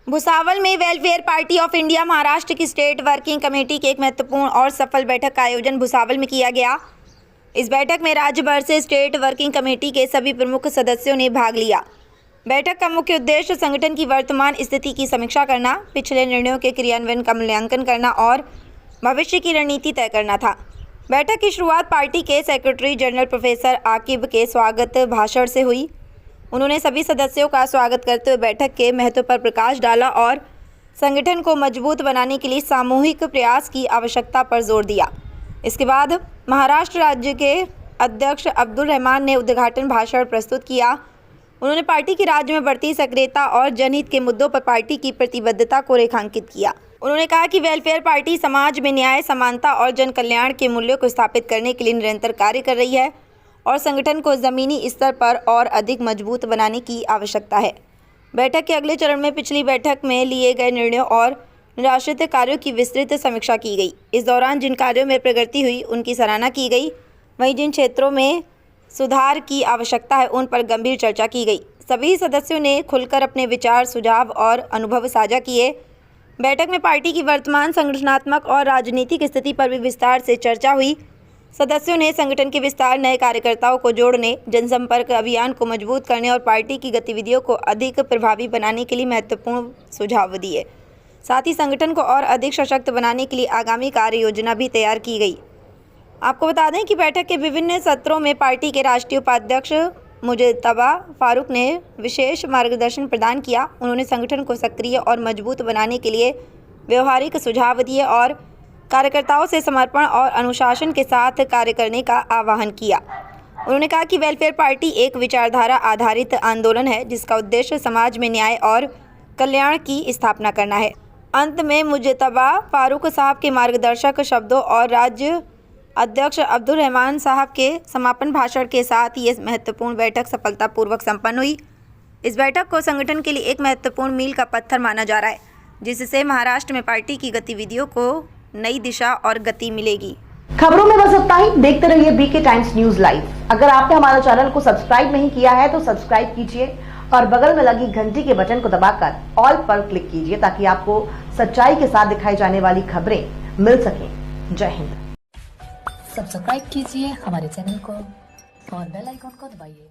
भुसावल में welfare party of India Maharashtra की state working committee की एक महत्वपूर्ण और सफल बैठक का आयोजन भुसावल में किया गया। इस बैठक में राज्य भर से स्टेट वर्किंग कमेटी के सभी प्रमुख सदस्यों ने भाग लिया। बैठक का मुख्य उद्देश्य संगठन की वर्तमान स्थिति की समीक्षा करना, पिछले निर्णयों के क्रियान्वयन का मूल्यांकन करना और भविष्य की रणनीति तय करना था। बैठक की शुरुआत पार्टी के सेक्रेटरी जनरल प्रोफेसर आकिब के स्वागत भाषण से हुई। उन्होंने सभी सदस्यों का स्वागत करते हुए बैठक के महत्व पर प्रकाश डाला और संगठन को मजबूत बनाने के लिए सामूहिक प्रयास की आवश्यकता पर जोर दिया। इसके बाद महाराष्ट्र राज्य के अध्यक्ष अब्दुल रहमान ने उद्घाटन भाषण प्रस्तुत किया। उन्होंने पार्टी की राज्य में बढ़ती सक्रियता और जनहित के मुद्दों पर पार्टी की प्रतिबद्धता को रेखांकित किया। उन्होंने कहा कि वेलफेयर पार्टी समाज में न्याय, समानता और जन कल्याण के मूल्यों को स्थापित करने के लिए निरंतर कार्य कर रही है और संगठन को ज़मीनी स्तर पर और अधिक मजबूत बनाने की आवश्यकता है। बैठक के अगले चरण में पिछली बैठक में लिए गए निर्णयों और निराश्रित कार्यों की विस्तृत समीक्षा की गई। इस दौरान जिन कार्यों में प्रगति हुई उनकी सराहना की गई, वहीं जिन क्षेत्रों में सुधार की आवश्यकता है उन पर गंभीर चर्चा की गई। सभी सदस्यों ने खुलकर अपने विचार, सुझाव और अनुभव साझा किए। बैठक में पार्टी की वर्तमान संगठनात्मक और राजनीतिक स्थिति पर भी विस्तार से चर्चा हुई। सदस्यों ने संगठन के विस्तार, नए कार्यकर्ताओं को जोड़ने, जनसंपर्क अभियान को मजबूत करने और पार्टी की गतिविधियों को अधिक प्रभावी बनाने के लिए महत्वपूर्ण सुझाव दिए। साथ ही संगठन को और अधिक सशक्त बनाने के लिए आगामी कार्य योजना भी तैयार की गई। आपको बता दें कि बैठक के विभिन्न सत्रों में पार्टी के राष्ट्रीय उपाध्यक्ष मुजतबा फारूक ने विशेष मार्गदर्शन प्रदान किया। उन्होंने संगठन को सक्रिय और मजबूत बनाने के लिए व्यवहारिक सुझाव दिए और कार्यकर्ताओं से समर्पण और अनुशासन के साथ कार्य करने का आह्वान किया। उन्होंने कहा कि वेलफेयर पार्टी एक विचारधारा आधारित आंदोलन है जिसका उद्देश्य समाज में न्याय और कल्याण की स्थापना करना है। अंत में मुजतबा फारूक साहब के मार्गदर्शक शब्दों और राज्य अध्यक्ष अब्दुल रहमान साहब के समापन भाषण के साथ ये महत्वपूर्ण बैठक सफलतापूर्वक संपन्न हुई। इस बैठक को संगठन के लिए एक महत्वपूर्ण मील का पत्थर माना जा रहा है, जिससे महाराष्ट्र में पार्टी की गतिविधियों को नई दिशा और गति मिलेगी। खबरों में बस इतना ही। देखते रहिए बीके टाइम्स न्यूज लाइव। अगर आपने हमारे चैनल को सब्सक्राइब नहीं किया है तो सब्सक्राइब कीजिए और बगल में लगी घंटी के बटन को दबाकर ऑल पर क्लिक कीजिए ताकि आपको सच्चाई के साथ दिखाई जाने वाली खबरें मिल सकें। जय हिंद। सब्सक्राइब कीजिए हमारे चैनल को और बेल आइकॉन को दबाइए।